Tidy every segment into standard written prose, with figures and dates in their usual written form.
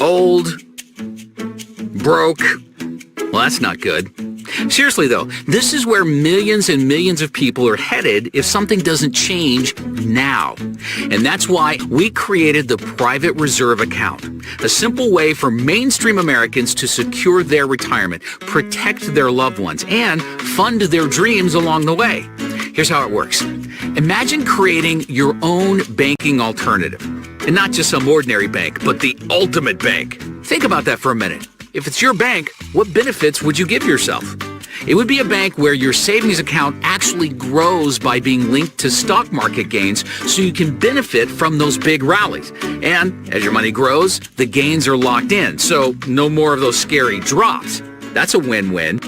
Old, broke. Well, that's not good. Seriously though, this is where millions and millions of people are headed if something doesn't change now. And that's why we created the Private Reserve Account, a simple way for mainstream Americans to secure their retirement, protect their loved ones, and fund their dreams along the way. Here's how it works. Imagine creating your own banking alternative. And not just some ordinary bank, but the ultimate bank. Think about that for a minute. If it's your bank, what benefits would you give yourself? It would be a bank where your savings account actually grows by being linked to stock market gains so you can benefit from those big rallies. And as your money grows, the gains are locked in, so no more of those scary drops. That's a win-win.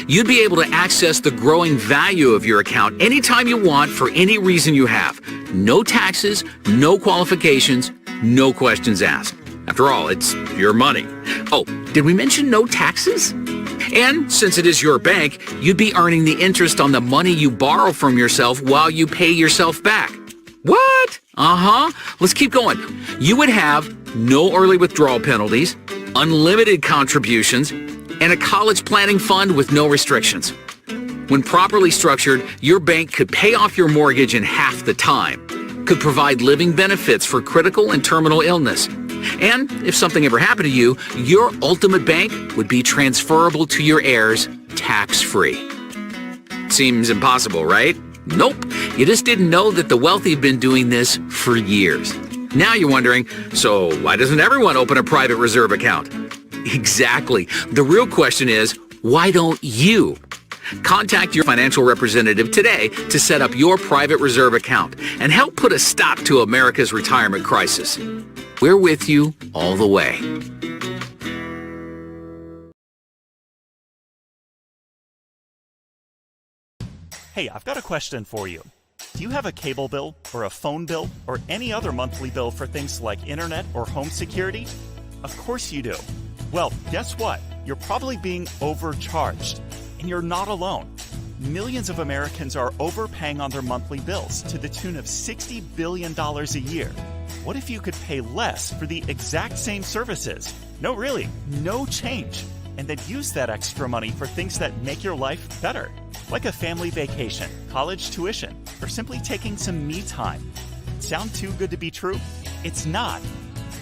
You'd be able to access the growing value of your account anytime you want for any reason you have. No taxes, no qualifications, no questions asked. After all, it's your money. Oh, did we mention no taxes? And since it is your bank, you'd be earning the interest on the money you borrow from yourself while you pay yourself back. What? Let's keep going. You would have no early withdrawal penalties, unlimited contributions, and a college planning fund with no restrictions. When properly structured, your bank could pay off your mortgage in half the time, could provide living benefits for critical and terminal illness. And if something ever happened to you, your ultimate bank would be transferable to your heirs tax-free. Seems impossible, right? Nope. You just didn't know that the wealthy have been doing this for years. Now you're wondering, so why doesn't everyone open a private reserve account? Exactly. The real question is, why don't you? Contact your financial representative today to set up your private reserve account and help put a stop to America's retirement crisis. We're with you all the way. Hey, I've got a question for you. Do you have a cable bill or a phone bill or any other monthly bill for things like internet or home security? Of course you do. Well, guess what? You're probably being overcharged, and you're not alone. Millions of Americans are overpaying on their monthly bills to the tune of $60 billion a year. What if you could pay less for the exact same services? No, really, no change. And then use that extra money for things that make your life better, like a family vacation, college tuition, or simply taking some me time. Sound too good to be true? It's not.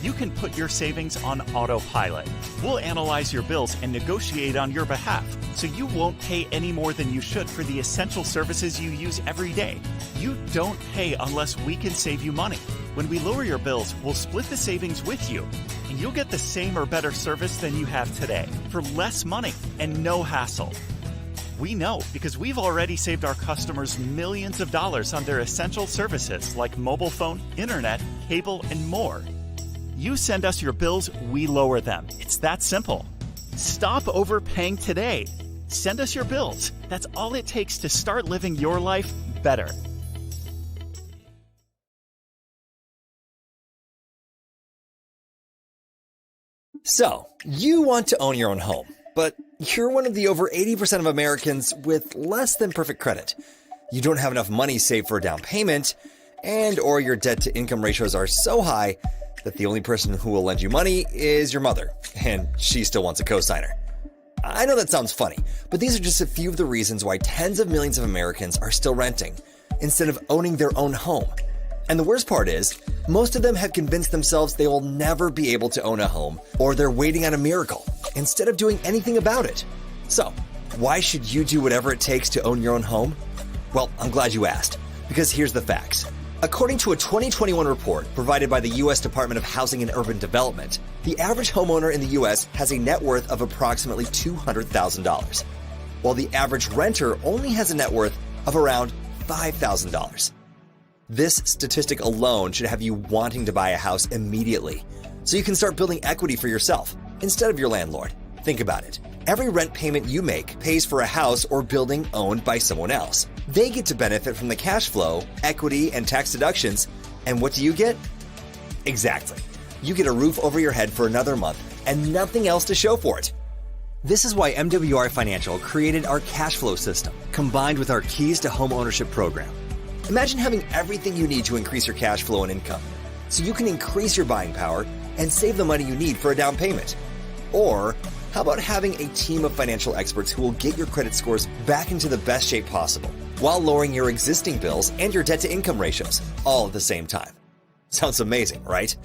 You can put your savings on autopilot. We'll analyze your bills and negotiate on your behalf, so you won't pay any more than you should for the essential services you use every day. You don't pay unless we can save you money. When we lower your bills, we'll split the savings with you, and you'll get the same or better service than you have today for less money and no hassle. We know because we've already saved our customers millions of dollars on their essential services like mobile phone, internet, cable, and more. You send us your bills, we lower them. It's that simple. Stop overpaying today. Send us your bills. That's all it takes to start living your life better. So, you want to own your own home, but you're one of the over 80% of Americans with less than perfect credit. You don't have enough money saved for a down payment, and or your debt-to-income ratios are so high that the only person who will lend you money is your mother, and she still wants a cosigner. I know that sounds funny, but these are just a few of the reasons why tens of millions of Americans are still renting, instead of owning their own home. And the worst part is, most of them have convinced themselves they will never be able to own a home, or they're waiting on a miracle, instead of doing anything about it. So, why should you do whatever it takes to own your own home? Well, I'm glad you asked, because here's the facts. According to a 2021 report provided by the U.S. Department of Housing and Urban Development, the average homeowner in the U.S. has a net worth of approximately $200,000, while the average renter only has a net worth of around $5,000. This statistic alone should have you wanting to buy a house immediately, so you can start building equity for yourself instead of your landlord. Think about it. Every rent payment you make pays for a house or building owned by someone else. They get to benefit from the cash flow, equity, and tax deductions. And what do you get? Exactly. You get a roof over your head for another month and nothing else to show for it. This is why MWR Financial created our cash flow system, combined with our Keys to Home Ownership program. Imagine having everything you need to increase your cash flow and income, so you can increase your buying power and save the money you need for a down payment? Or how about having a team of financial experts who will get your credit scores back into the best shape possible while lowering your existing bills and your debt-to-income ratios all at the same time? Sounds amazing, right?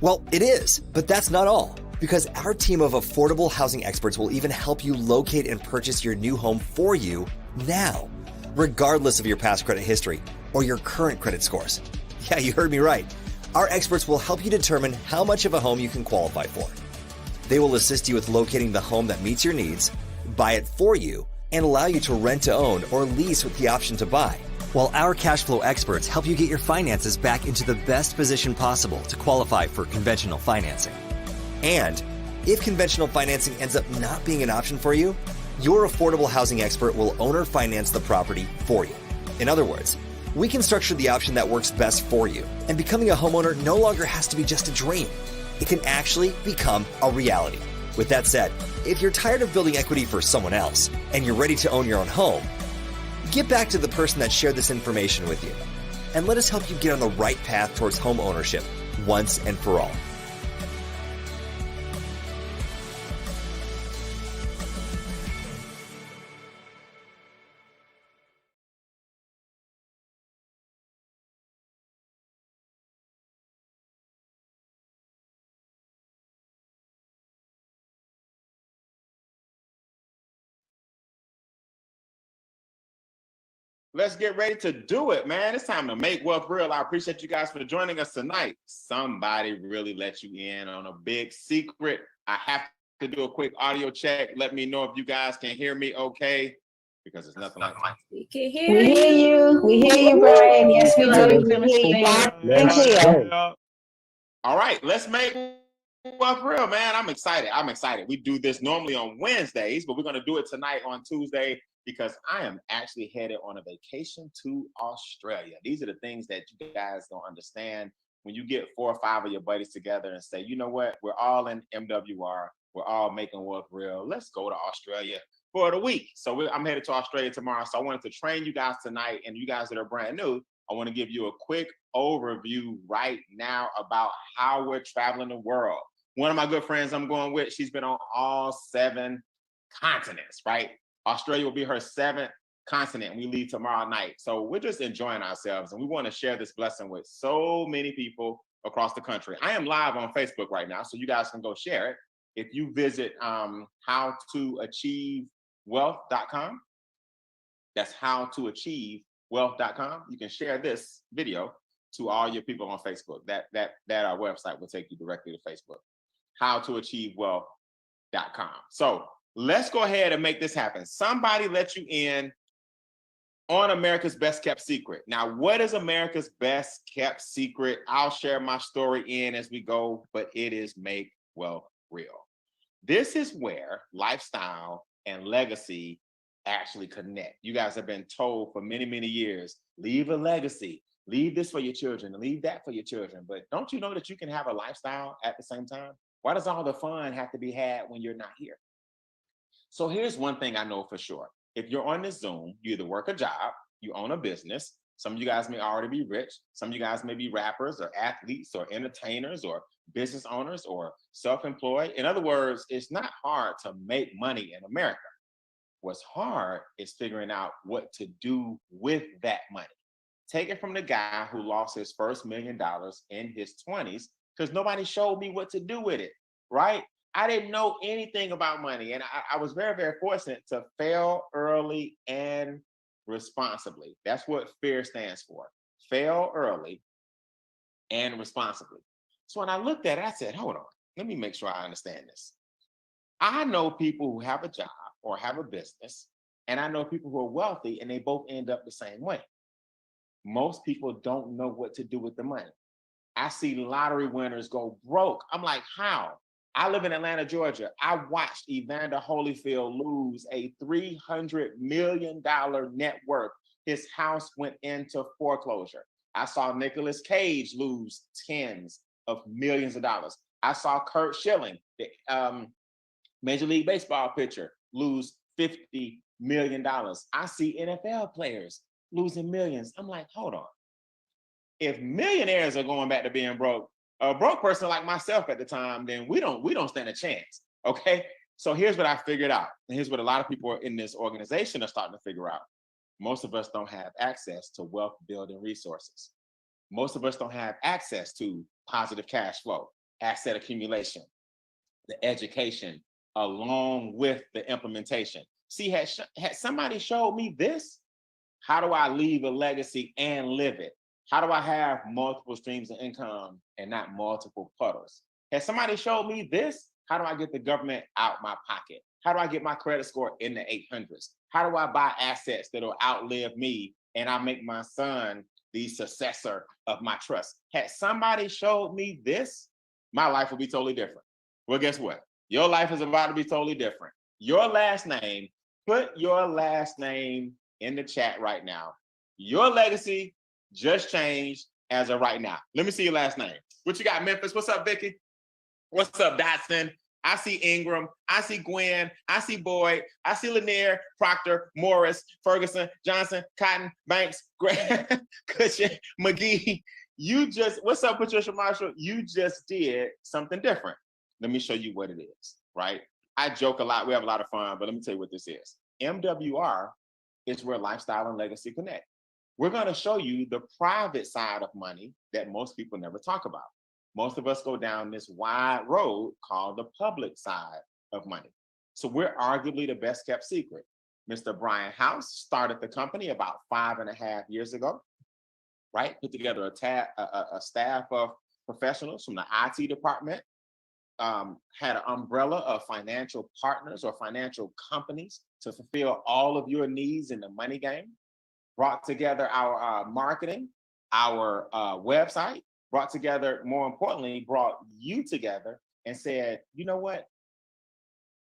Well, it is, but that's not all, because our team of affordable housing experts will even help you locate and purchase your new home for you now, regardless of your past credit history or your current credit scores. Yeah, you heard me right. Our experts will help you determine how much of a home you can qualify for. They will assist you with locating the home that meets your needs, buy it for you, and allow you to rent to own or lease with the option to buy, while our cash flow experts help you get your finances back into the best position possible to qualify for conventional financing. And if conventional financing ends up not being an option for you, your affordable housing expert will owner finance the property for you. In other words, we can structure the option that works best for you, and becoming a homeowner no longer has to be just a dream. It can actually become a reality. With that said, if you're tired of building equity for someone else and you're ready to own your own home, get back to the person that shared this information with you, and let us help you get on the right path towards home ownership once and for all. Let's get ready to do it, man. It's time to make wealth real. I appreciate you guys for joining us tonight. Somebody really let you in on a big secret. I have to do a quick audio check. Let me know if you guys can hear me okay, because it's nothing like We can hear you. We hear you, Brian. Yes, we do. We hear you loud and clear. All right, let's make wealth real, man. I'm excited. We do this normally on Wednesdays, but we're going to do it tonight on Tuesday, because I am actually headed on a vacation to Australia. These are the things that you guys don't understand. When you get 4 or 5 of your buddies together and say, you know what, we're all in MWR, we're all making wealth real, let's go to Australia for the week. So I'm headed to Australia tomorrow. So I wanted to train you guys tonight, and you guys that are brand new, I want to give you a quick overview right now about how we're traveling the world. One of my good friends I'm going with, she's been on all 7 continents, right? Australia will be her 7th continent. We leave tomorrow night. So we're just enjoying ourselves, and we want to share this blessing with so many people across the country. I am live on Facebook right now, so you guys can go share it. If you visit howtoachievewealth.com, that's howtoachievewealth.com. You can share this video to all your people on Facebook. That our website will take you directly to Facebook. Howtoachievewealth.com. So let's go ahead and make this happen. Somebody let you in on America's Best Kept Secret. Now, what is America's Best Kept Secret? I'll share my story in as we go, but it is Make Wealth Real. This is where lifestyle and legacy actually connect. You guys have been told for many, many years, leave a legacy, leave this for your children, leave that for your children. But don't you know that you can have a lifestyle at the same time? Why does all the fun have to be had when you're not here? So here's one thing I know for sure. If you're on this Zoom, you either work a job, you own a business. Some of you guys may already be rich. Some of you guys may be rappers or athletes or entertainers or business owners or self-employed. In other words, it's not hard to make money in America. What's hard is figuring out what to do with that money. Take it from the guy who lost his first $1 million in his 20s because nobody showed me what to do with it, right? I didn't know anything about money. And I was very, very fortunate to fail early and responsibly. That's what FAIR stands for. Fail early and responsibly. So when I looked at it, I said, hold on, let me make sure I understand this. I know people who have a job or have a business, and I know people who are wealthy, and they both end up the same way. Most people don't know what to do with the money. I see lottery winners go broke. I'm like, how? I live in Atlanta, Georgia. I watched Evander Holyfield lose a $300 million net worth. His house went into foreclosure. I saw Nicolas Cage lose tens of millions of dollars. I saw Curt Schilling, the Major League Baseball pitcher, lose $50 million. I see NFL players losing millions. I'm like, hold on. If millionaires are going back to being broke, a broke person like myself at the time, then we don't stand a chance. Okay. So here's what I figured out. And here's what a lot of people in this organization are starting to figure out. Most of us don't have access to wealth building resources. Most of us don't have access to positive cash flow, asset accumulation, the education, along with the implementation. See, had somebody showed me this, how do I leave a legacy and live it? How do I have multiple streams of income and not multiple puddles? Has somebody showed me this? How do I get the government out my pocket? How do I get my credit score in the 800s? How do I buy assets that'll outlive me and I make my son the successor of my trust? Had somebody showed me this, my life would be totally different. Well, guess what? Your life is about to be totally different. Your last name, put your last name in the chat right now. Your legacy just changed as of right now. Let me see your last name. What you got, Memphis? What's up, Vicky? What's up, Dotson? I see Ingram. I see Gwen. I see Boyd. I see Lanier, Proctor, Morris, Ferguson, Johnson, Cotton, Banks, Grant, Cushion, McGee. What's up, Patricia Marshall? You just did something different. Let me show you what it is, right? I joke a lot. We have a lot of fun, but let me tell you what this is. MWR is where lifestyle and legacy connect. We're going to show you the private side of money that most people never talk about. Most of us go down this wide road called the public side of money. So we're arguably the best kept secret. Mr. Brian House started the company about 5.5 years ago, right? Put together a staff of professionals from the IT department, had an umbrella of financial partners or financial companies to fulfill all of your needs in the money game, brought together our marketing, our website, brought together, more importantly, brought you together and said, you know what?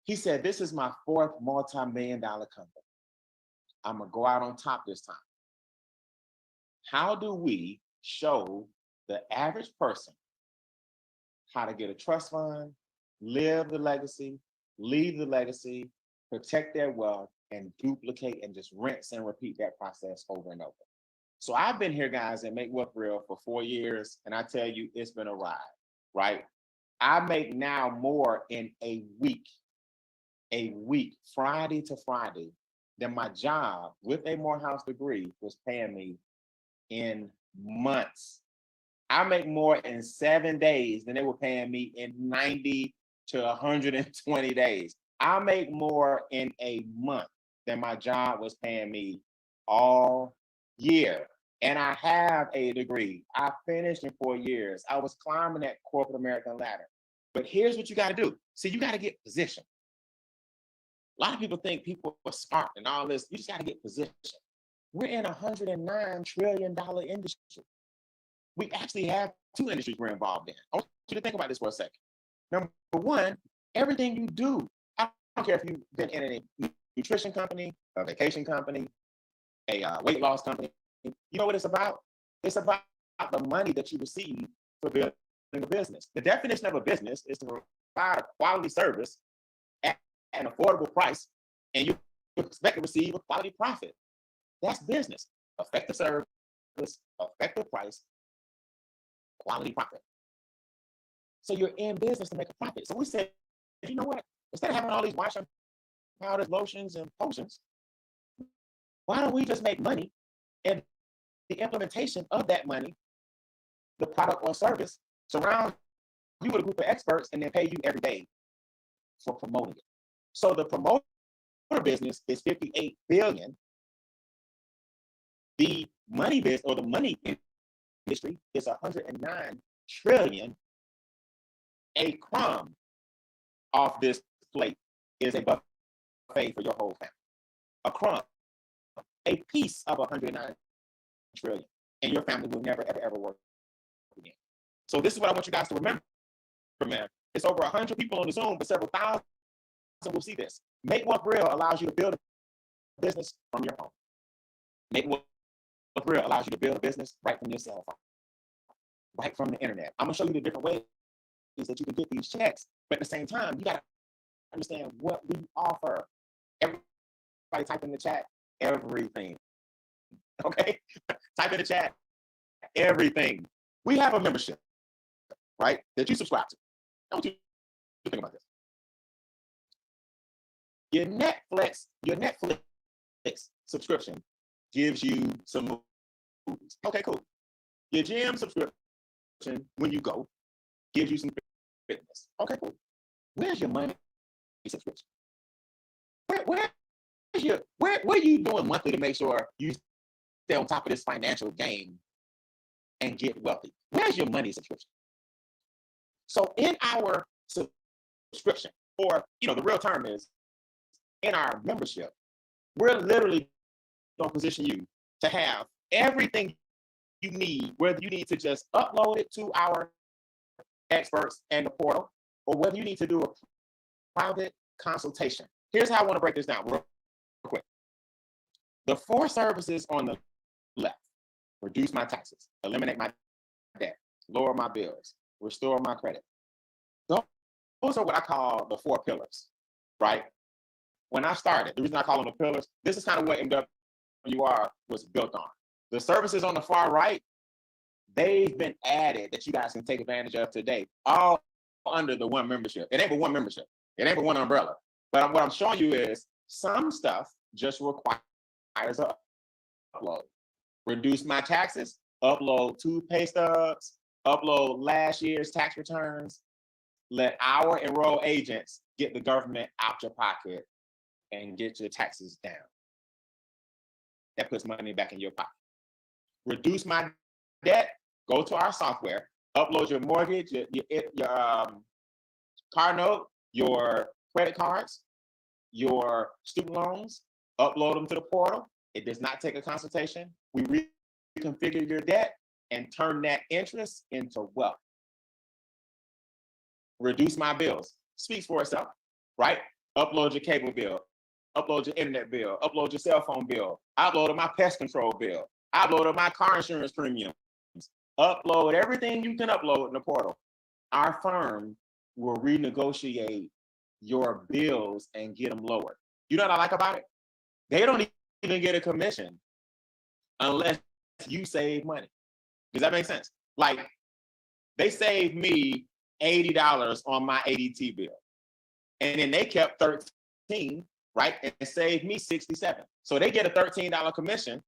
He said, this is my 4th multi-million-dollar company. I'm gonna go out on top this time. How do we show the average person how to get a trust fund, live the legacy, leave the legacy, protect their wealth, and duplicate and just rinse and repeat that process over and over? So I've been here, guys, at Make Wealth Real for 4 years, and I tell you, it's been a ride, right? I make now more in a week, Friday to Friday, than my job with a Morehouse degree was paying me in months. I make more in 7 days than they were paying me in 90 to 120 days. I make more in a month than my job was paying me all year. And I have a degree. I finished in 4 years. I was climbing that corporate American ladder. But here's what you got to do. See, you got to get positioned. A lot of people think people are smart and all this. You just got to get positioned. We're in a $109 trillion industry. We actually have 2 industries we're involved in. I want you to think about this for a second. Number one, everything you do, I don't care if you've been in a nutrition company, a vacation company, a weight loss company. You know what it's about? It's about the money that you receive for building a business. The definition of a business is to provide a quality service at an affordable price, and you expect to receive a quality profit. That's business. Effective service, effective price, quality profit. So you're in business to make a profit. So we said, you know what? Instead of having all these washing powders, lotions, and potions, why don't we just make money and the implementation of that money, the product or service, surround you with a group of experts and then pay you every day for promoting it. So the promoter business is 58 billion. The money business or the money industry is 109 trillion. A crumb off this plate is a buffet for your whole family. A crumb, a piece of 109 trillion, and your family will never, ever work again. So this is what I want you guys to remember, man. It's over 100 people on the Zoom, but several thousand will see this. Make Wealth Real allows you to build a business from your home. Make Wealth Real allows you to build a business right from your cell phone, right from the internet. I'm gonna show you the different ways that you can get these checks, but at the same time, you gotta understand what we offer. Everybody type in the chat, everything. Okay? Type in the chat, everything. We have a membership. right, that you subscribe to. I want you to think about this. Your Netflix subscription gives you some movies. Okay, cool. Your gym subscription, when you go, gives you some fitness. Okay, cool. Where's your money subscription? Where are you doing monthly to make sure you stay on top of this financial game and get wealthy? Where's your money subscription? So in our subscription, or the real term is in our membership, we're literally going to position you to have everything you need, whether you need to just upload it to our experts and the portal, or whether you need to do a private consultation. Here's how I want to break this down real quick. The 4 services on the left: reduce my taxes, eliminate my debt, lower my bills, restore my credit. Those are what I call the 4 pillars, right? When I started, the reason I call them the pillars, this is kind of what MWR was built on. The services on the far right, they've been added that you guys can take advantage of today, all under the one membership. It ain't but one membership. It ain't but one umbrella. But what I'm showing you is some stuff just requires an upload. Reduce my taxes, upload 2 pay stubs, upload last year's tax returns. Let our enrolled agents get the government out your pocket and get your taxes down. That puts money back in your pocket. Reduce my debt, go to our software, upload your mortgage, your car note, your credit cards, your student loans, upload them to the portal. It does not take a consultation. We reconfigure your debt and turn that interest into wealth. Reduce my bills. Speaks for itself, right? Upload your cable bill, upload your internet bill, upload your cell phone bill, upload my pest control bill, upload my car insurance premiums, upload everything you can upload in the portal. Our firm will renegotiate your bills and get them lowered. You know what I like about it? They don't even get a commission unless you save money. Does that make sense? Like, they saved me $80 on my ADT bill, and then they kept 13, right, and saved me 67. So they get a $13 commission.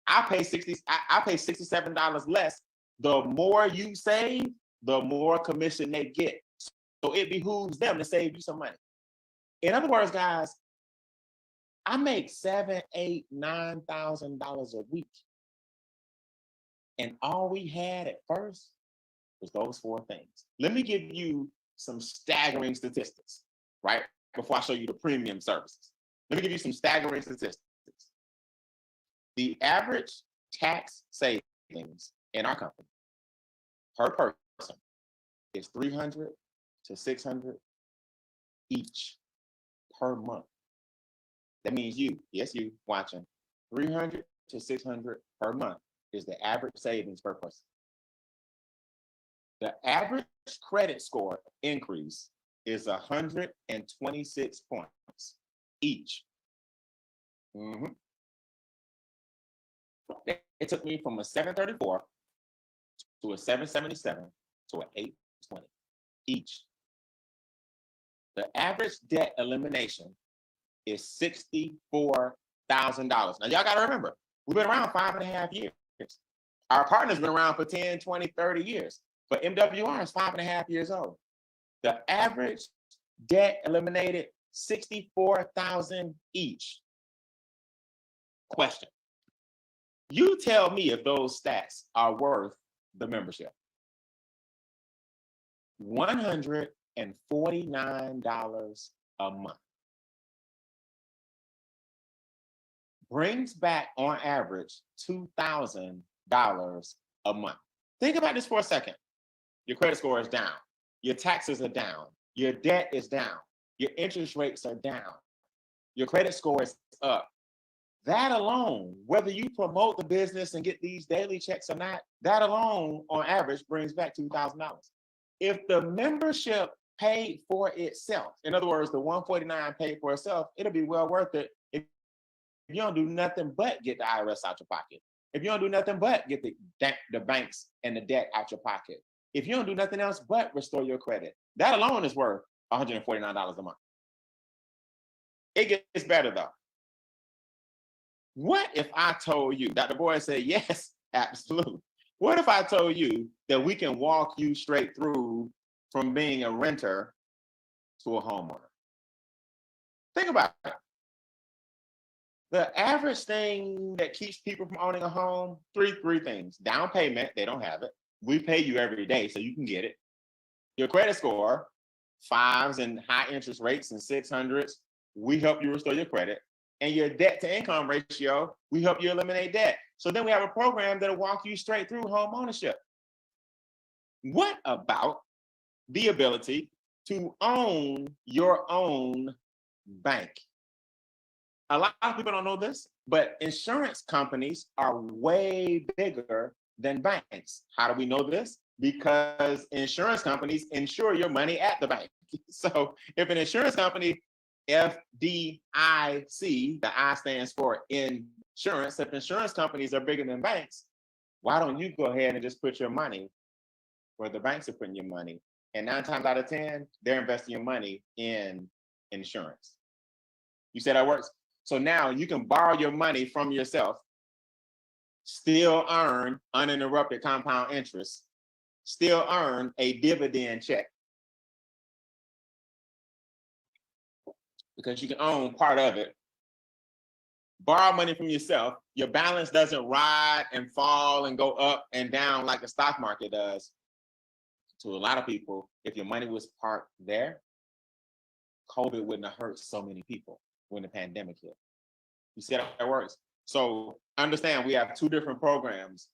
I pay $67 less. The more you save, the more commission they get. So it behooves them to save you some money. In other words, guys, I make $7,000, $8,000, $9,000 a week, and all we had at first was those 4 things. Let me give you some staggering statistics, right? Before I show you the premium services. Let me give you some staggering statistics. The average tax savings in our company per person is $300 to $600 each per month. That means you watching, $300 to $600 per month is the average savings per person. The average credit score increase is 126 points each. It took me from a 734 to a 777 to an 820 each. The average debt elimination is $64,000. Now, y'all got to remember, we've been around 5.5 years. Our partner's been around for 10, 20, 30 years. But MWR is 5.5 years old. The average debt eliminated, $64,000 each. Question. You tell me if those stats are worth the membership. $149 a month. Brings back on average $2,000 a month. Think about this for a second. Your credit score is down. Your taxes are down. Your debt is down. Your interest rates are down. Your credit score is up. That alone, whether you promote the business and get these daily checks or not, that alone on average brings back $2,000. If the membership paid for itself, in other words, the $149 paid for itself, it'll be well worth it if you don't do nothing but get the IRS out your pocket. If you don't do nothing but get the banks and the debt out your pocket. if you don't do nothing else but restore your credit. That alone is worth $149 a month. It gets better though. What if I told you, Dr. Boyd said, yes, absolutely. What if I told you that we can walk you straight through from being a renter to a homeowner? Think about it. The average thing that keeps people from owning a home, three things. Down payment, they don't have it. We pay you every day so you can get it. Your credit score, 5s and high interest rates and 600s, we help you restore your credit. And your debt to income ratio, we help you eliminate debt. So then we have a program that'll walk you straight through home ownership. What about the ability to own your own bank? A lot of people don't know this, but insurance companies are way bigger than banks. How do we know this? Because insurance companies insure your money at the bank. So if an insurance company, FDIC, the I stands for insurance, if insurance companies are bigger than banks, why don't you go ahead and just put your money where the banks are putting your money? And 9 times out of 10, they're investing your money in insurance. You say that works? So now you can borrow your money from yourself, still earn uninterrupted compound interest, still earn a dividend check. Because you can own part of it. Borrow money from yourself. Your balance doesn't ride and fall and go up and down like the stock market does. To a lot of people, if your money was parked there, COVID wouldn't have hurt so many people when the pandemic hit. You see how that works? So understand we have 2 different programs.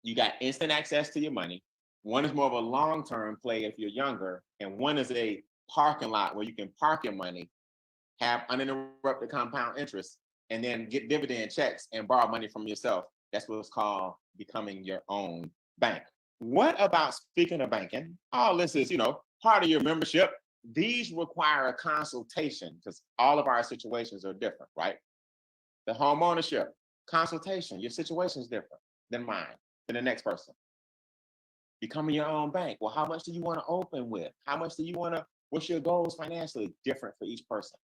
You got instant access to your money. One is more of a long-term play if you're younger, and one is a parking lot where you can park your money, have uninterrupted compound interest, and then get dividend checks and borrow money from yourself. That's what's called becoming your own bank. What about, speaking of banking, all this is, part of your membership. These require a consultation because all of our situations are different, right? The home ownership, consultation, your situation is different than mine, than the next person. Becoming your own bank. Well, how much do you want to open with? How much do you want to, what's your goals financially? Different for each person.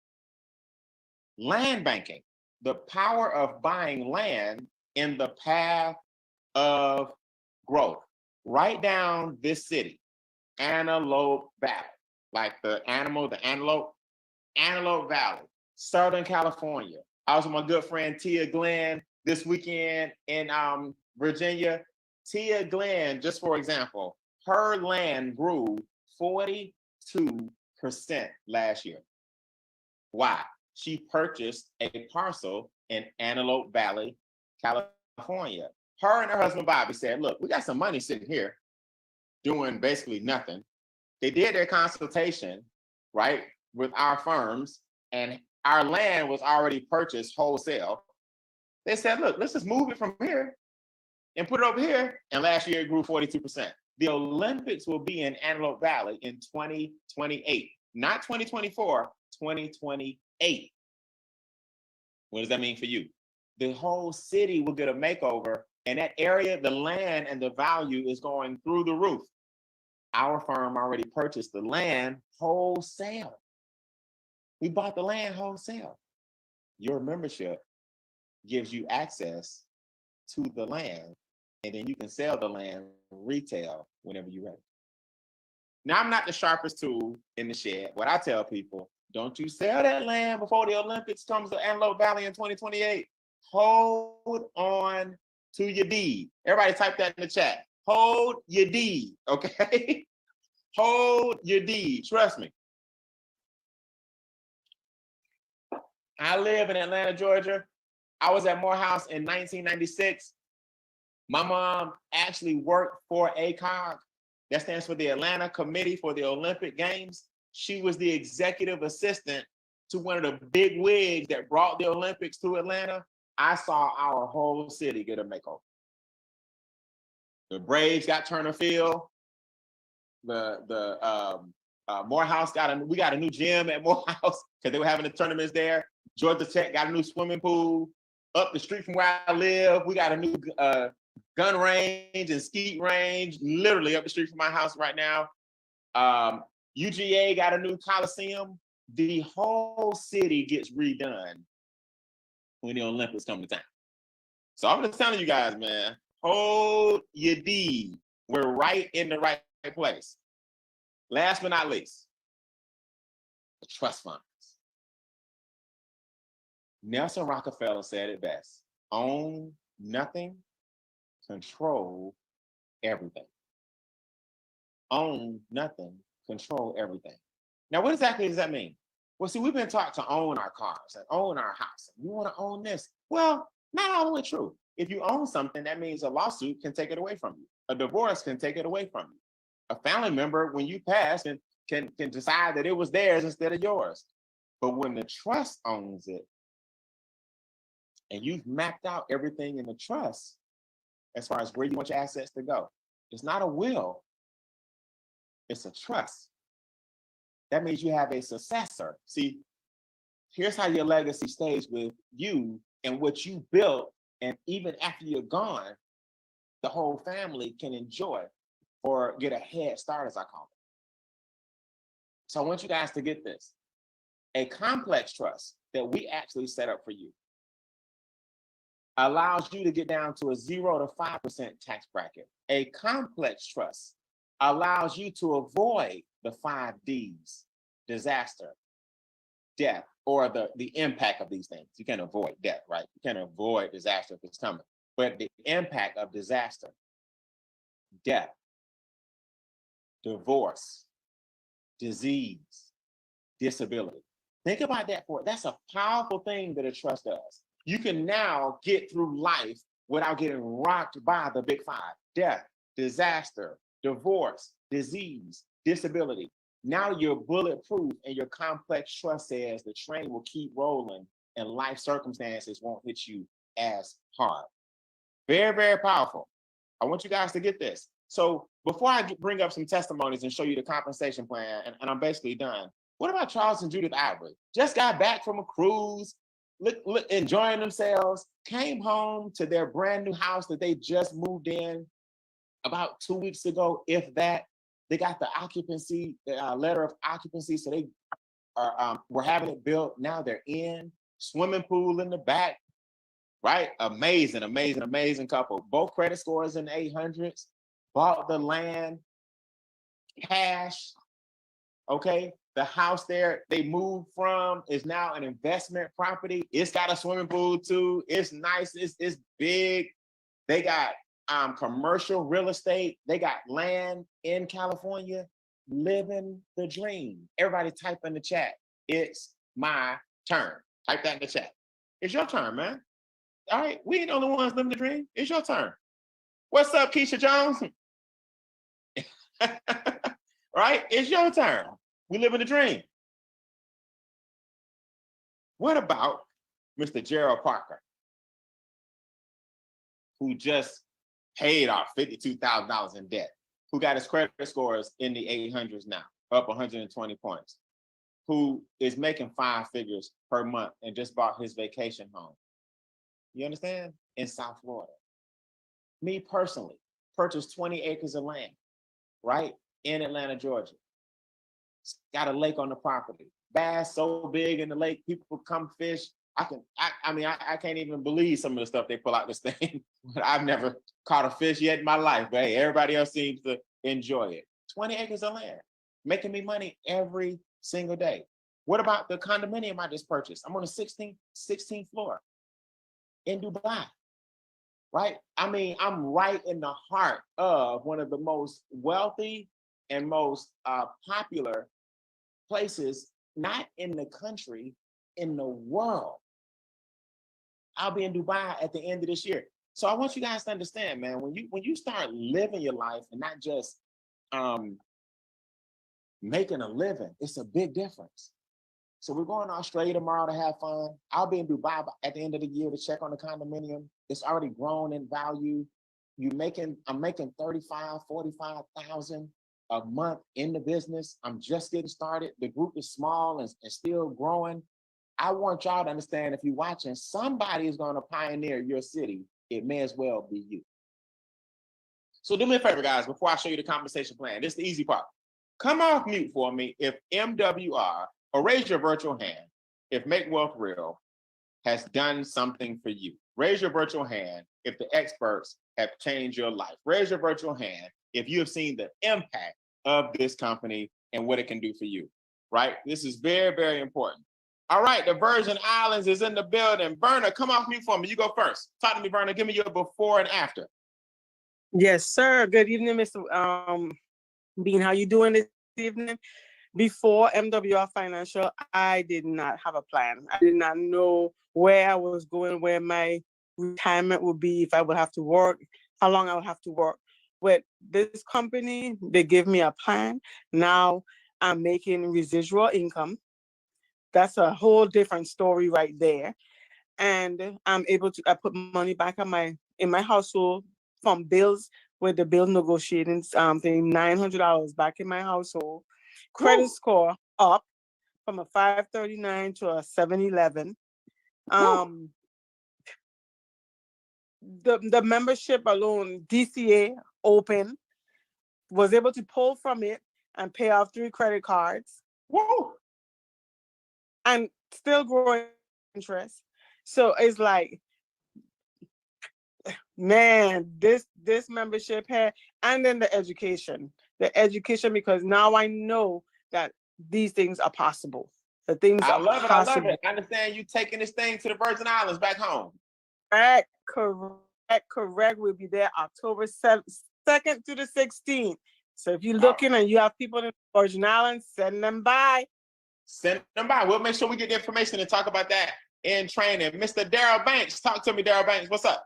Land banking, the power of buying land in the path of growth. Right down this city, Antelope Valley, like the antelope, Antelope Valley, Southern California. I was with my good friend Tia Glenn this weekend in Virginia. Tia Glenn, just for example, her land grew 42% last year. Why? She purchased a parcel in Antelope Valley, California. Her and her husband Bobby said, look, we got some money sitting here doing basically nothing. They did their consultation, right, with our firms, and our land was already purchased wholesale. They said, look, let's just move it from here and put it over here. And last year it grew 42%. The Olympics will be in Antelope Valley in 2028, not 2024, 2028. What does that mean for you? The whole city will get a makeover, and that area, the land and the value is going through the roof. Our firm already purchased the land wholesale. We bought the land wholesale. Your membership gives you access to the land, and then you can sell the land retail whenever you're ready. Now, I'm not the sharpest tool in the shed. What I tell people, don't you sell that land before the Olympics comes to Antelope Valley in 2028. Hold on to your deed. Everybody type that in the chat. Hold your deed, okay? Hold your deed, trust me. I live in Atlanta, Georgia. I was at Morehouse in 1996. My mom actually worked for ACOG. That stands for the Atlanta Committee for the Olympic Games. She was the executive assistant to one of the big wigs that brought the Olympics to Atlanta. I saw our whole city get a makeover. The Braves got Turner Field. Morehouse we got a new gym at Morehouse because they were having the tournaments there. Georgia Tech got a new swimming pool. Up the street from where I live, we got a new gun range and skeet range, literally up the street from my house right now. UGA got a new Coliseum. The whole city gets redone when the Olympics come to town. So I'm just telling you guys, man, hold your D. We're right in the right place. Last but not least, the trust funds. Nelson Rockefeller said it best: own nothing, control everything. Own nothing, control everything. Now, what exactly does that mean? Well, see, we've been taught to own our cars and own our house. You want to own this. Well, not all the way true. If you own something, that means a lawsuit can take it away from you. A divorce can take it away from you. A family member, when you pass, can decide that it was theirs instead of yours. But when the trust owns it, and you've mapped out everything in the trust as far as where you want your assets to go, it's not a will, it's a trust. That means you have a successor. See, here's how your legacy stays with you and what you built. And even after you're gone, the whole family can enjoy or get a head start, as I call it. So I want you guys to get this. A complex trust that we actually set up for you allows you to get down to a 0 to 5% tax bracket. A complex trust allows you to avoid the 5 Ds: disaster, death, or the impact of these things. You can't avoid death, right? You can't avoid disaster if it's coming. But the impact of disaster, death, divorce, disease, disability. Think about that that's a powerful thing that a trust does. You can now get through life without getting rocked by the big 5: death, disaster, divorce, disease, disability. Now you're bulletproof, and your complex trust says the train will keep rolling and life circumstances won't hit you as hard. Very, very powerful. I want you guys to get this. So before I bring up some testimonies and show you the compensation plan, and I'm basically done, what about Charles and Judith Ivory? Just got back from a cruise, enjoying themselves, came home to their brand new house that they just moved in about 2 weeks ago, if that. They got the occupancy, letter of occupancy, so they were having it built. Now they're in. Swimming pool in the back, right? Amazing, amazing, amazing couple. Both credit scores in the 800s. Bought the land, cash, okay? The house there they moved from is now an investment property. It's got a swimming pool too. It's nice, it's big. They got commercial real estate. They got land in California. Living the dream. Everybody type in the chat. It's my turn. Type that in the chat. It's your turn, man. All right, we ain't the only ones living the dream. It's your turn. What's up, Keisha Jones? Right? It's your turn. We live in the dream. What about Mr. Gerald Parker, who just paid off $52,000 in debt, who got his credit scores in the 800s now, up 120 points, who is making 5 figures per month and just bought his vacation home? You understand? In South Florida. Me personally, purchased 20 acres of land, right? In Atlanta, Georgia. It's got a lake on the property. Bass so big in the lake, people come fish. I can't even believe some of the stuff they pull out this thing. But I've never caught a fish yet in my life. But hey, everybody else seems to enjoy it. 20 acres of land, making me money every single day. What about the condominium I just purchased? I'm on the 16th floor in Dubai, right? I mean, I'm right in the heart of one of the most wealthy and most popular places, not in the country, in the world. I'll be in Dubai at the end of this year. So I want you guys to understand, man, when you start living your life and not just making a living, it's a big difference. So we're going to Australia tomorrow to have fun. I'll be in Dubai at the end of the year to check on the condominium. It's already grown in value. I'm making 35, 45,000 a month in the business. I'm just getting started. The group is small and still growing. I want y'all to understand, if you're watching, somebody is going to pioneer your city. It may as well be you. So do me a favor, guys, before I show you the compensation plan. This is the easy part. Come off mute for me if MWR, or raise your virtual hand, if Make Wealth Real has done something for you. Raise your virtual hand if the experts have changed your life. Raise your virtual hand if you have seen the impact of this company and what it can do for you, right? This is very, very important. All right, the Virgin Islands is in the building. Verna, come off mute for me. You go first. Talk to me, Verna. Give me your before and after. Yes, sir. Good evening, Mr. Bean. How you doing this evening? Before MWR Financial, I did not have a plan. I did not know where I was going, where my retirement would be, if I would have to work, how long I would have to work. With this company, they give me a plan. Now I'm making residual income. That's a whole different story right there. And I'm able to, I put money back in my household from bills, with the bill negotiating thing, $900 back in my household. Credit score up from a 539 to a 711. The membership alone, DCA open, was able to pull from it and pay off 3 credit cards. Woo! And still growing interest. So it's like, man, this membership had, and then the education, because now I know that these things are possible. The things I are love it. possible. I love it. I understand you taking this thing to the Virgin Islands back home. Correct. We'll be there October 2nd to the 16th. So if you're looking and you have people in the Virgin Islands, send them by. Send them by. We'll make sure we get the information and talk about that in training. Mr. Darryle Banks, talk to me, Darryle Banks. What's up?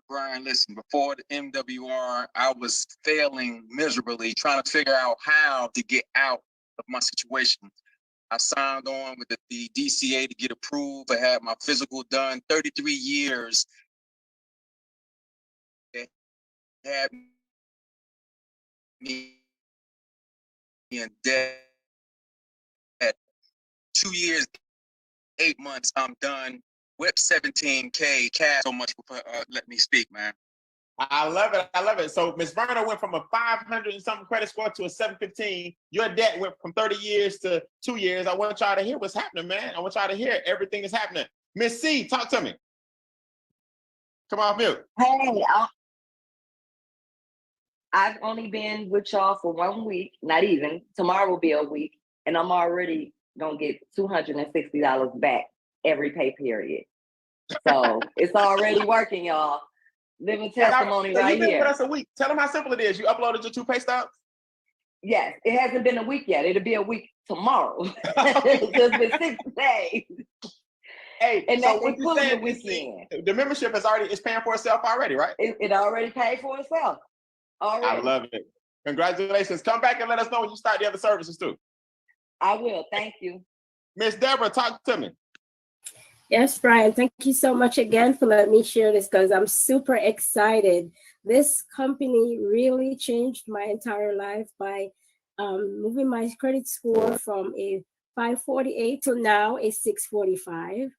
Brian, listen, before the MWR, I was failing miserably trying to figure out how to get out of my situation. I signed on with the DCA to get approved. I had my physical done, 33 years. They had me in debt. 2 years, 8 months, I'm done. Whip 17K cash. So much for letting me speak, man. I love it. I love it. So Ms. Verna went from a 500 and something credit score to a 715. Your debt went from 30 years to 2 years. I want y'all to hear what's happening, man. I want y'all to hear everything is happening. Miss C, talk to me. Come off mute. Hey, I've only been with y'all for 1 week, not even. Tomorrow will be a week, and I'm already gonna get $260 back every pay period. So it's already working, y'all. Living testimony so right you've been here. with us a week. Tell them how simple it is. You uploaded your 2 pay stubs? Yes, it hasn't been a week yet. It'll be a week tomorrow. It's just been 6 days. Hey, And so that's what you including saying, the weekend. the membership is paying for itself already, right? It already paid for itself. Already. I love it. Congratulations. Come back and let us know when you start the other services too. I will. Thank you. Miss Deborah, talk to me. Yes, Brian, thank you so much again for letting me share this, because I'm super excited. This company really changed my entire life by moving my credit score from a 548 to now a 645,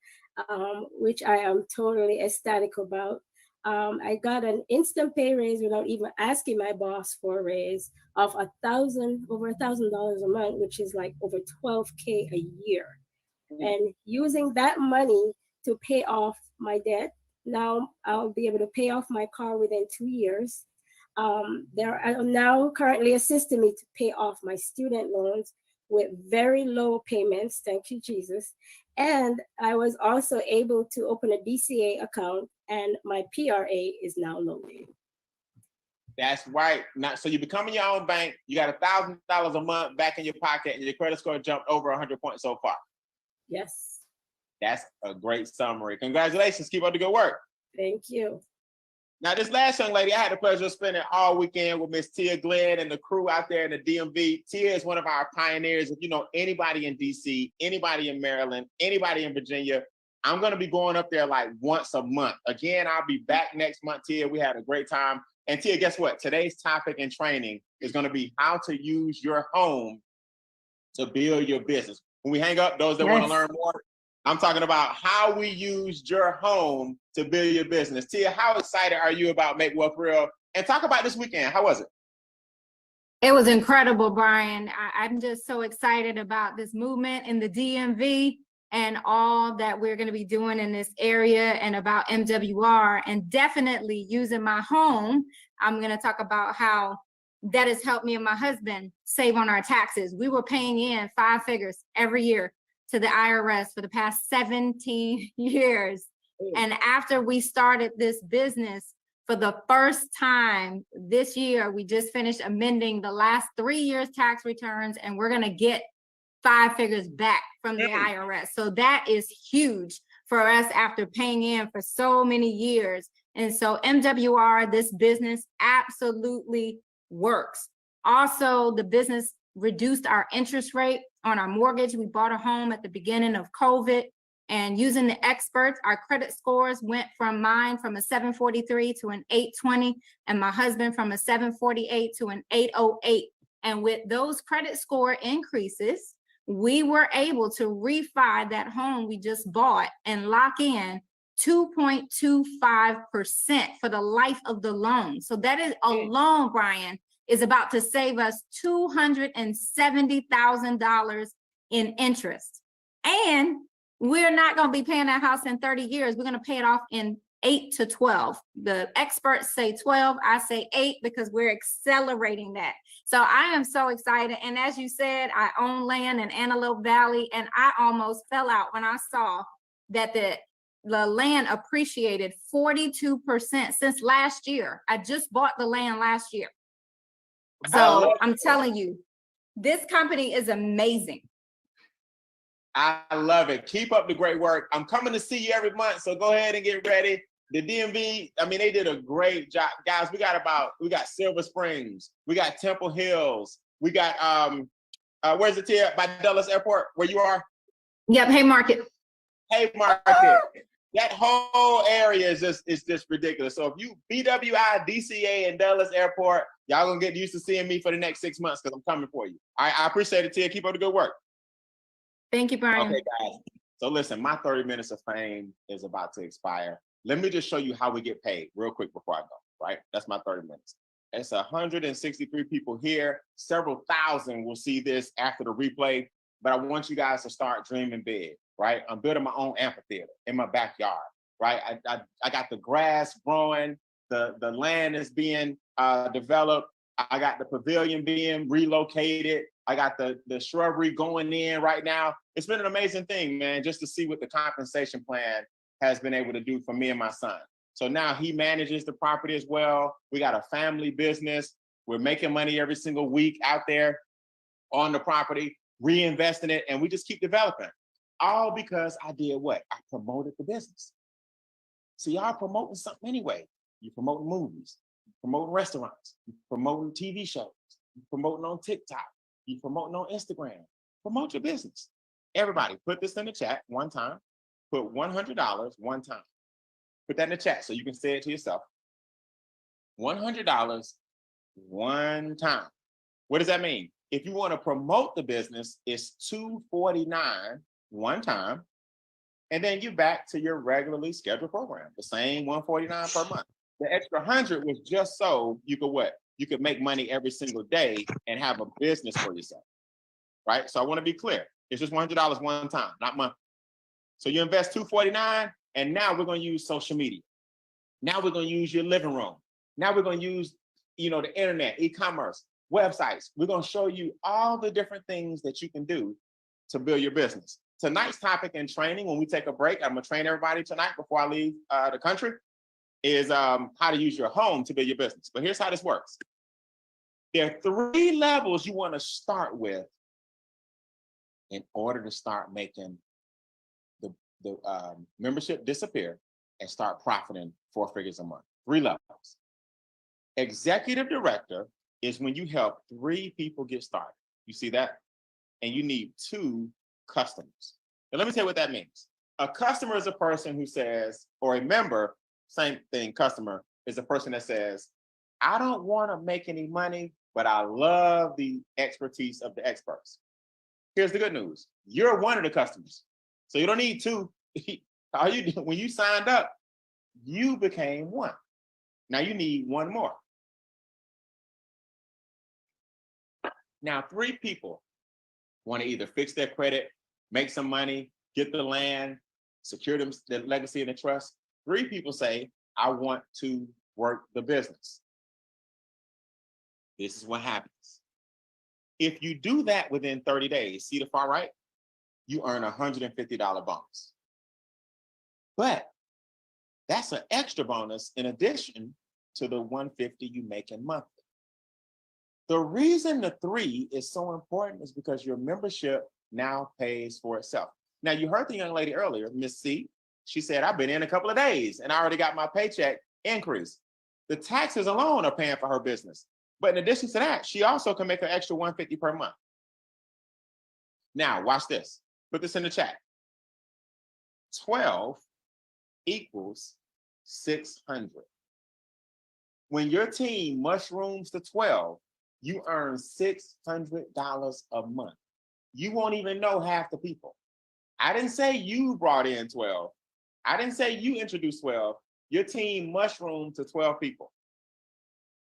which I am totally ecstatic about. I got an instant pay raise without even asking my boss for a raise of over $1,000 a month, which is like over $12K a year. And using that money to pay off my debt, now I'll be able to pay off my car within 2 years. They're now currently assisting me to pay off my student loans with very low payments, thank you, Jesus. And I was also able to open a DCA account, and my PRA is now loaded. That's right. Now, so you're becoming your own bank. You got $1,000 a month back in your pocket, and your credit score jumped over 100 points so far. Yes. That's a great summary. Congratulations. Keep up the good work. Thank you. Now, this last young lady, I had the pleasure of spending all weekend with Miss Tia Glenn and the crew out there in the DMV. Tia is one of our pioneers. If you know anybody in DC, anybody in Maryland, anybody in Virginia, I'm going to be going up there like once a month. Again, I'll be back next month, Tia. We had a great time. And Tia, guess what? Today's topic and training is going to be how to use your home to build your business. When we hang up, those that want to learn more, I'm talking about how we used your home to build your business. Tia, how excited are you about Make Wealth Real? And talk about this weekend. How was it? It was incredible, Brian. I'm just so excited about this movement in the DMV and all that we're going to be doing in this area and about MWR, and definitely using my home. I'm going to talk about how that has helped me and my husband save on our taxes. We were paying in 5 figures every year to the IRS for the past 17 years. And after we started this business, for the first time this year, we just finished amending the last 3 years tax returns, and we're gonna get 5 figures back from the IRS. So that is huge for us after paying in for so many years. And so MWR, this business absolutely works. Also, the business reduced our interest rate on our mortgage. We bought a home at the beginning of COVID, and using the experts, our credit scores went from mine from a 743 to an 820, and my husband from a 748 to an 808. And with those credit score increases, we were able to refi that home we just bought and lock in 2.25% for the life of the loan. So that is alone, Brian, is about to save us $270,000 in interest. And we're not going to be paying that house in 30 years. We're going to pay it off in 8 to 12. The experts say 12. I say 8 because we're accelerating that. So I am so excited. And as you said, I own land in Antelope Valley, and I almost fell out when I saw that the land appreciated 42% since last year. I just bought the land last year. So I'm telling you, this company is amazing. I love it. Keep up the great work. I'm coming to see you every month, so go ahead and get ready. The DMV, I mean, they did a great job. Guys, we got Silver Springs, we got Temple Hills, we got, where's it here? By Dulles Airport, where you are? Yep, Haymarket. Haymarket. That whole area is just ridiculous. So if you BWI, DCA, and Dulles Airport, y'all gonna get used to seeing me for the next 6 months because I'm coming for you. I appreciate it, Tia. Keep up the good work. Thank you, Brian. Okay, guys. So listen, my 30 minutes of fame is about to expire. Let me just show you how we get paid real quick before I go, right? That's my 30 minutes. It's 163 people here. Several thousand will see this after the replay, but I want you guys to start dreaming big, right? I'm building my own amphitheater in my backyard, right? I got the grass growing, the land is being developed. I got the pavilion being relocated. I got the shrubbery going in right now. It's been an amazing thing, man, just to see what the compensation plan has been able to do for me and my son. So now he manages the property as well. We got a family business. We're making money every single week out there on the property, reinvesting it, and we just keep developing. All because I did what? I promoted the business. So y'all promoting something anyway. You're promoting movies, you're promoting restaurants, you're promoting TV shows, you're promoting on TikTok, you're promoting on Instagram. Promote your business. Everybody, put this in the chat one time. Put $100 one time. Put that in the chat so you can say it to yourself. $100 one time. What does that mean? If you want to promote the business, it's $249 one time. And then you back to your regularly scheduled program, the same $149 per month. The extra 100 was just so you could what? You could make money every single day and have a business for yourself, right? So I want to be clear. It's just $100 one time, not monthly. So you invest $249, and now we're going to use social media. Now we're going to use your living room. Now we're going to use, the internet, e-commerce, websites. We're going to show you all the different things that you can do to build your business. Tonight's topic and training, when we take a break, I'm going to train everybody tonight before I leave the country, is how to use your home to build your business. But here's how this works. There are 3 levels you want to start with in order to start making the membership disappear and start profiting 4 figures a month. 3 levels. Executive director is when you help 3 people get started. You see that? And you need 2 customers. Now, let me tell you what that means. A customer is a person who says, or a member, same thing, customer, is a person that says, I don't want to make any money, but I love the expertise of the experts. Here's the good news. You're one of the customers. So you don't need two. All you do, when you signed up, you became one. Now you need one more. Now, 3 people want to either fix their credit, make some money, get the land, secure them, the legacy and the trust. 3 people say, I want to work the business. This is what happens. If you do that within 30 days, see the far right, you earn a $150 bonus. But that's an extra bonus in addition to the $150 you make in monthly. The reason the 3 is so important is because your membership now pays for itself. Now, you heard the young lady earlier, Miss C. She said, I've been in a couple of days and I already got my paycheck increase. The taxes alone are paying for her business. But in addition to that, she also can make an extra $150 per month. Now, watch this. Put this in the chat. 12 equals 600. When your team mushrooms to 12, you earn $600 a month. You won't even know half the people. I didn't say you brought in 12. I didn't say you introduced 12. Your team mushroomed to 12 people.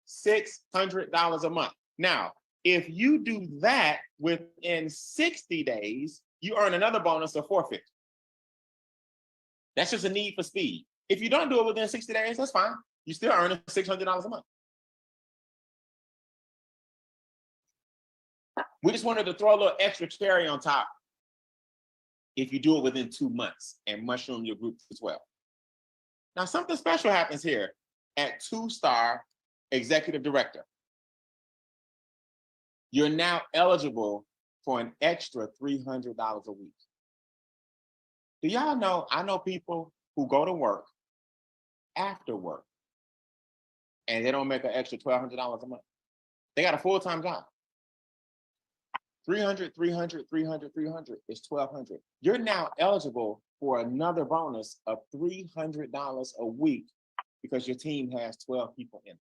$600 a month. Now, if you do that within 60 days, you earn another bonus of $450. That's just a need for speed. If you don't do it within 60 days, that's fine. You still earn $600 a month. We just wanted to throw a little extra cherry on top if you do it within 2 months and mushroom your group to 12. Now, something special happens here at 2-star executive director. You're now eligible for an extra $300 a week. Do y'all know, I know people who go to work after work and they don't make an extra $1,200 a month. They got a full-time job. 300 is 1,200. You're now eligible for another bonus of $300 a week because your team has 12 people in it.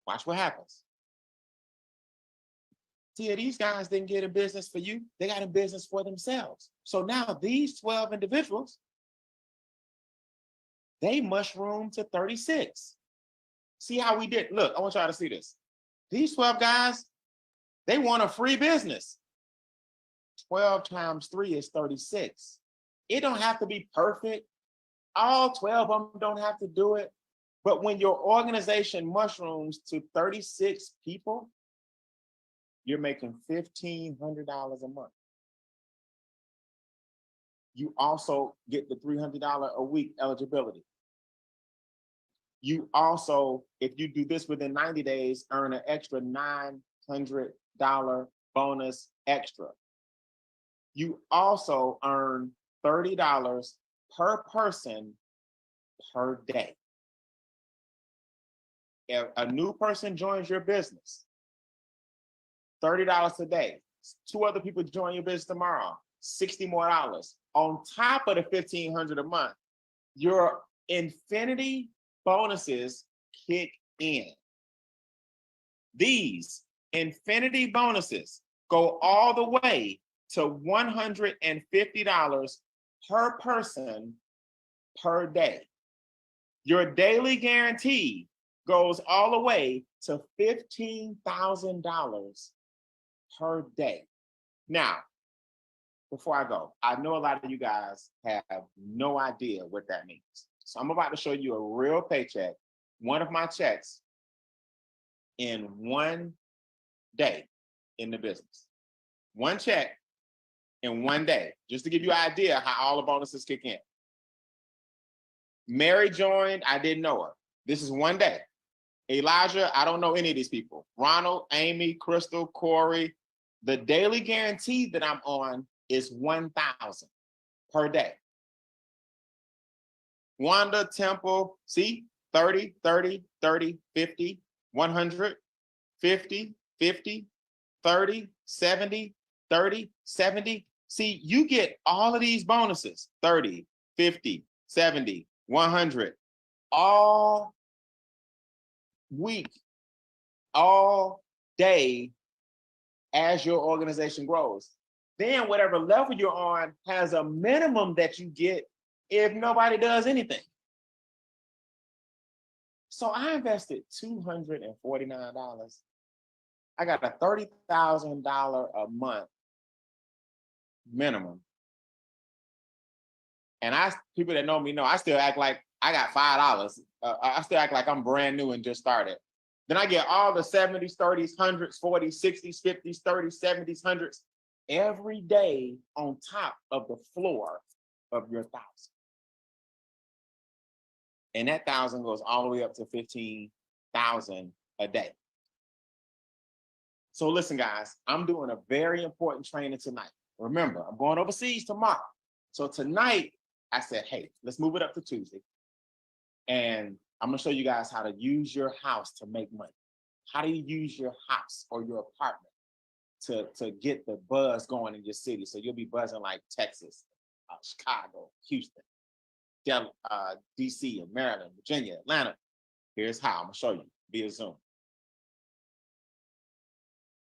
Watch what happens. See, these guys didn't get a business for you. They got a business for themselves. So now these 12 individuals, they mushroom to 36. See how we did? Look, I want y'all to see this. These 12 guys, they want a free business. 12 times 3 is 36. It don't have to be perfect. All 12 of them don't have to do it. But when your organization mushrooms to 36 people, you're making $1,500 a month. You also get the $300 a week eligibility. You also, if you do this within 90 days, earn an extra $900 bonus extra. You also earn $30 per person per day. If a new person joins your business, $30 a day. 2 other people join your business tomorrow, $60 more. On top of the $1,500 a month, your infinity bonuses kick in. These infinity bonuses go all the way to $150 per person per day. Your daily guarantee goes all the way to $15,000 per day. Now, before I go, I know a lot of you guys have no idea what that means. So I'm about to show you a real paycheck, one of my checks in one day in the business. One check in one day, just to give you an idea how all the bonuses kick in. Mary joined, I didn't know her. This is one day. Elijah, I don't know any of these people. Ronald, Amy, Crystal, Corey. The daily guarantee that I'm on is $1,000 per day. Wanda, Temple, see, 30, 30, 30, 50, 100, 50, 50, 30, 70, 30, 70. See, you get all of these bonuses, 30, 50, 70, 100, all week, all day as your organization grows. Then whatever level you're on has a minimum that you get if nobody does anything. So I invested $249. I got a $30,000 a month minimum. And people that know me know I still act like I got $5. I still act like I'm brand new and just started. Then I get all the 70s, 30s, 100s, 40s, 60s, 50s, 30s, 70s, 100s every day on top of the floor of your 1,000. And that 1,000 goes all the way up to 15,000 a day. So listen, guys, I'm doing a very important training tonight. Remember, I'm going overseas tomorrow. So tonight, I said, hey, let's move it up to Tuesday. And I'm gonna show you guys how to use your house to make money. How do you use your house or your apartment to get the buzz going in your city? So you'll be buzzing like Texas, Chicago, Houston, DC, and Maryland, Virginia, Atlanta. Here's how. I'm gonna show you via Zoom.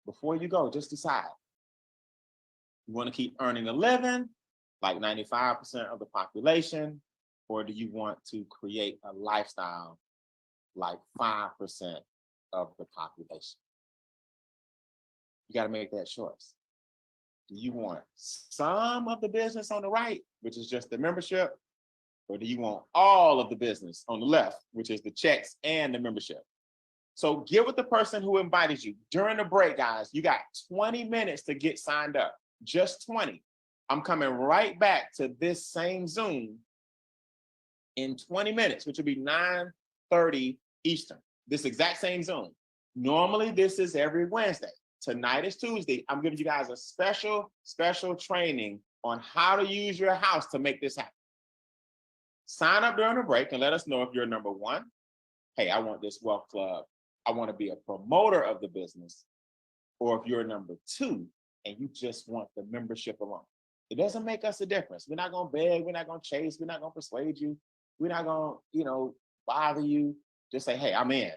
Before you go, just decide. You want to keep earning a living like 95% of the population, or do you want to create a lifestyle like 5% of the population? You got to make that choice. Do you want some of the business on the right, which is just the membership, or do you want all of the business on the left, which is the checks and the membership? So get with the person who invited you. During the break, guys, you got 20 minutes to get signed up, just 20. I'm coming right back to this same Zoom in 20 minutes, which will be 9:30 Eastern. This exact same Zoom. Normally, this is every Wednesday. Tonight is Tuesday. I'm giving you guys a special training on how to use your house to make this happen. Sign up during the break and let us know if you're number one. Hey, I want this wealth club. I want to be a promoter of the business. Or if you're number two and you just want the membership alone. It doesn't make us a difference. We're not going to beg. We're not going to chase. We're not going to persuade you. We're not going to, bother you. Just say, hey, I'm in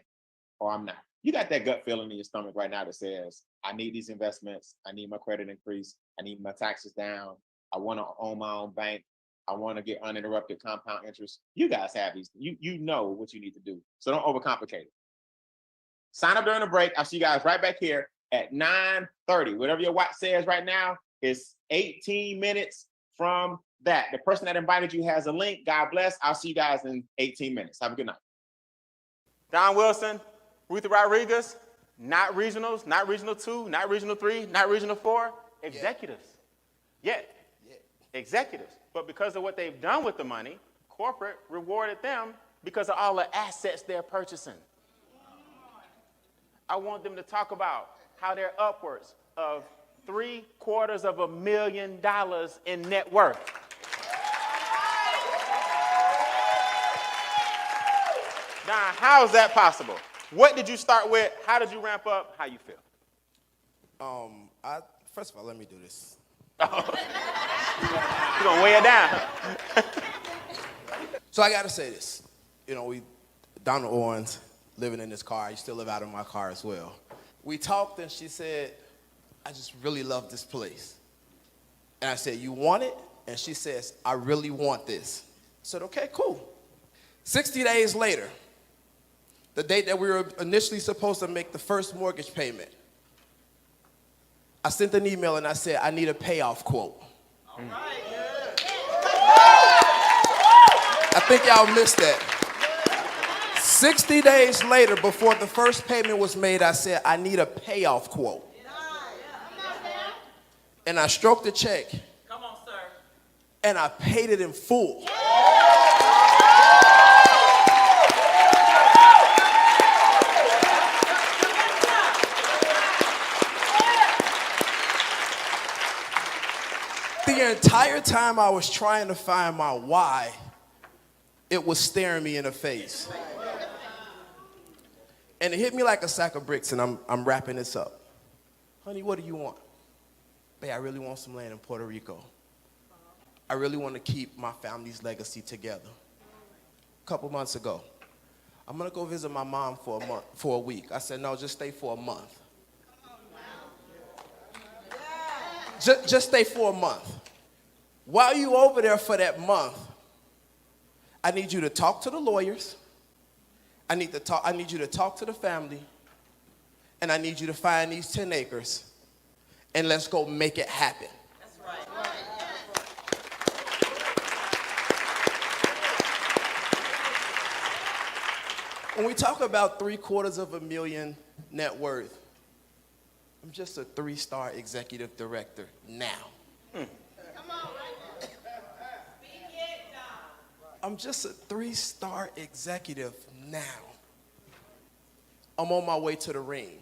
or I'm not. You got that gut feeling in your stomach right now that says, I need these investments. I need my credit increase. I need my taxes down. I want to own my own bank. I want to get uninterrupted compound interest. You guys have these. You know what you need to do. So don't overcomplicate it. Sign up during the break. I'll see you guys right back here at 9:30. Whatever your watch says right now, it's 18 minutes from that. The person that invited you has a link. God bless. I'll see you guys in 18 minutes. Have a good night. Don Wilson, Ruthie Rodriguez, not regionals, not regional 2, not regional 3, not regional 4, executives. Yeah. Executives. But because of what they've done with the money, corporate rewarded them because of all the assets they're purchasing. I want them to talk about how they're upwards of $750,000 in net worth. Now, how is that possible? What did you start with? How did you ramp up? How you feel? First of all, let me do this. You're gonna weigh it down. So I gotta say this. We down to Owens, living in this car. I used to live out of my car as well. We talked and she said, I just really love this place. And I said, you want it? And she says, I really want this. I said, okay, cool. 60 days later, the date that we were initially supposed to make the first mortgage payment, I sent an email and I said, I need a payoff quote. All right. I think y'all missed that. 60 days later, before the first payment was made, I said, I need a payoff quote. And I stroked the check. Come on, sir. And I paid it in full. The entire time I was trying to find my why, it was staring me in the face. And it hit me like a sack of bricks, and I'm wrapping this up. Honey, what do you want? Babe, I really want some land in Puerto Rico. I really want to keep my family's legacy together. A couple months ago, I'm gonna go visit my mom for a week. I said, no, just stay for a month. Just stay for a month. While you over there for that month, I need you to talk to the lawyers. I need you to talk to the family. And I need you to find these 10 acres. And let's go make it happen. That's right. When we talk about $750,000 net worth, I'm just a 3-star executive director now. Come on, right? I'm just a 3-star executive now. I'm on my way to the ring.